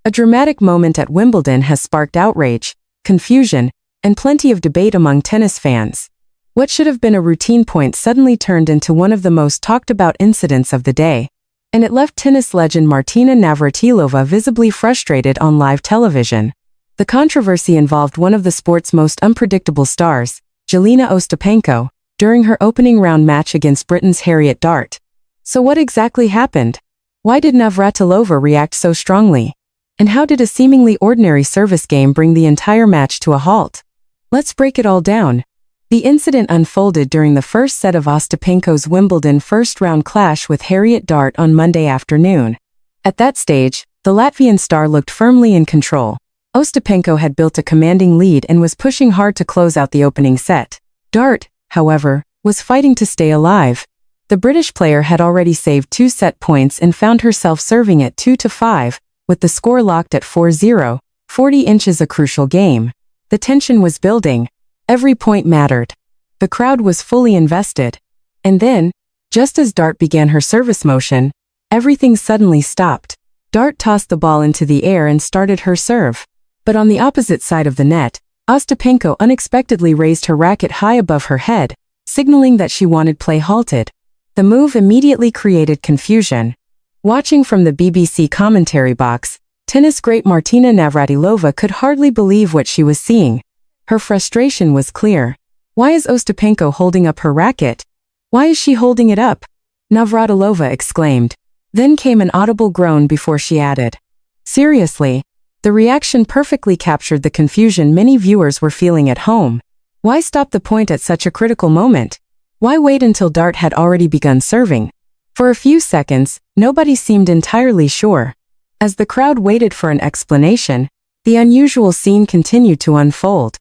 A dramatic moment at Wimbledon has sparked outrage, confusion, and plenty of debate among tennis fans. What should have been a routine point suddenly turned into one of the most talked about incidents of the day, and it left tennis legend Martina Navratilova visibly frustrated on live television. The controversy involved one of the sport's most unpredictable stars, Jelena Ostapenko, during her opening round match against Britain's Harriet Dart. So what exactly happened? Why did Navratilova react so strongly? And how did a seemingly ordinary service game bring the entire match to a halt? Let's break it all down. The incident unfolded during the first set of Ostapenko's Wimbledon first-round clash with Harriet Dart on Monday afternoon. At that stage, the Latvian star looked firmly in control. Ostapenko had built a commanding lead and was pushing hard to close out the opening set. Dart, however, was fighting to stay alive. The British player had already saved 2 set points and found herself serving at 2-5, with the score locked at 4-0, 40 inches a crucial game. The tension was building. Every point mattered. The crowd was fully invested. And then, just as Dart began her service motion, everything suddenly stopped. Dart tossed the ball into the air and started her serve. But on the opposite side of the net, Ostapenko unexpectedly raised her racket high above her head, signaling that she wanted play halted. The move immediately created confusion. Watching from the BBC commentary box, tennis great Martina Navratilova could hardly believe what she was seeing. Her frustration was clear. Why is Ostapenko holding up her racket? Why is she holding it up? Navratilova exclaimed. Then came an audible groan before she added, seriously? The reaction perfectly captured the confusion many viewers were feeling at home. Why stop the point at such a critical moment? Why wait until Dart had already begun serving? For a few seconds, nobody seemed entirely sure. As the crowd waited for an explanation, the unusual scene continued to unfold.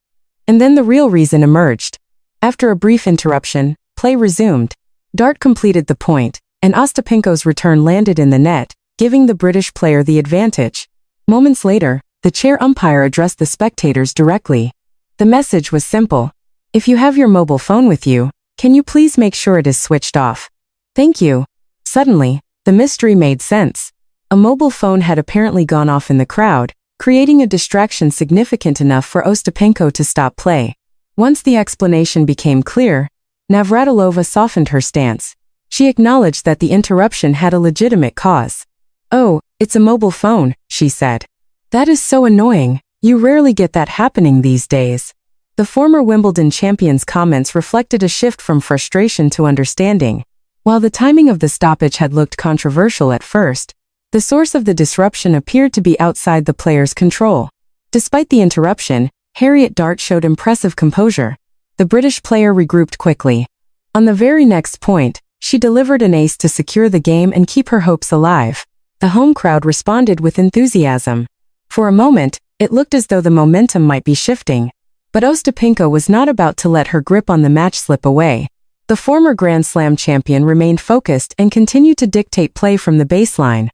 And then the real reason emerged. After a brief interruption, play resumed. Dart completed the point, and Ostapenko's return landed in the net, giving the British player the advantage. Moments later, the chair umpire addressed the spectators directly. The message was simple. If you have your mobile phone with you, can you please make sure it is switched off? Thank you. Suddenly, the mystery made sense. A mobile phone had apparently gone off in the crowd, creating a distraction significant enough for Ostapenko to stop play. Once the explanation became clear, Navratilova softened her stance. She acknowledged that the interruption had a legitimate cause. "Oh, it's a mobile phone," she said. "That is so annoying. You rarely get that happening these days." The former Wimbledon champion's comments reflected a shift from frustration to understanding. While the timing of the stoppage had looked controversial at first, the source of the disruption appeared to be outside the player's control. Despite the interruption, Harriet Dart showed impressive composure. The British player regrouped quickly. On the very next point, she delivered an ace to secure the game and keep her hopes alive. The home crowd responded with enthusiasm. For a moment, it looked as though the momentum might be shifting. But Ostapenko was not about to let her grip on the match slip away. The former Grand Slam champion remained focused and continued to dictate play from the baseline.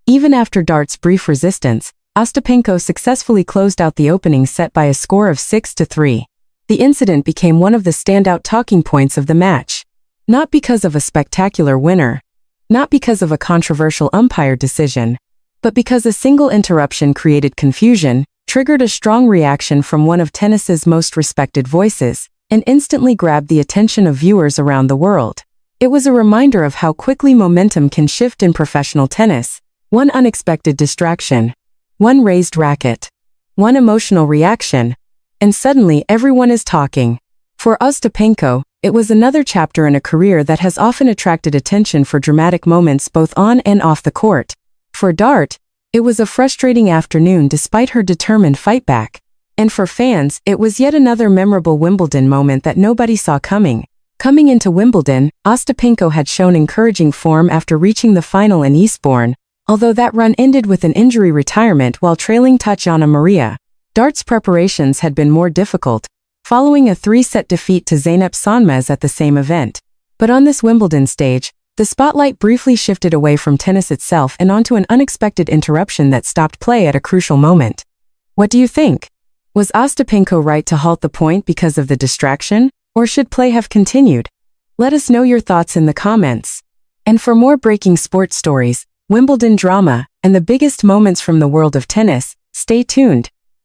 Even after Dart's brief resistance, Ostapenko successfully closed out the opening set by a score of 6-3. The incident became one of the standout talking points of the match. Not because of a spectacular winner, not because of a controversial umpire decision, but because a single interruption created confusion, triggered a strong reaction from one of tennis's most respected voices, and instantly grabbed the attention of viewers around the world. It was a reminder of how quickly momentum can shift in professional tennis. One unexpected distraction, one raised racket, one emotional reaction, and suddenly everyone is talking. For Ostapenko, it was another chapter in a career that has often attracted attention for dramatic moments both on and off the court. For Dart, it was a frustrating afternoon despite her determined fight back. And for fans, it was yet another memorable Wimbledon moment that nobody saw coming. Coming into Wimbledon, Ostapenko had shown encouraging form after reaching the final in Eastbourne, although that run ended with an injury retirement while trailing Tatjana Maria. Dart's preparations had been more difficult, following a 3-set defeat to Zeynep Sonmez at the same event. But on this Wimbledon stage, the spotlight briefly shifted away from tennis itself and onto an unexpected interruption that stopped play at a crucial moment. What do you think? Was Ostapenko right to halt the point because of the distraction, or should play have continued? Let us know your thoughts in the comments. And for more breaking sports stories, Wimbledon drama, and the biggest moments from the world of tennis. Stay tuned.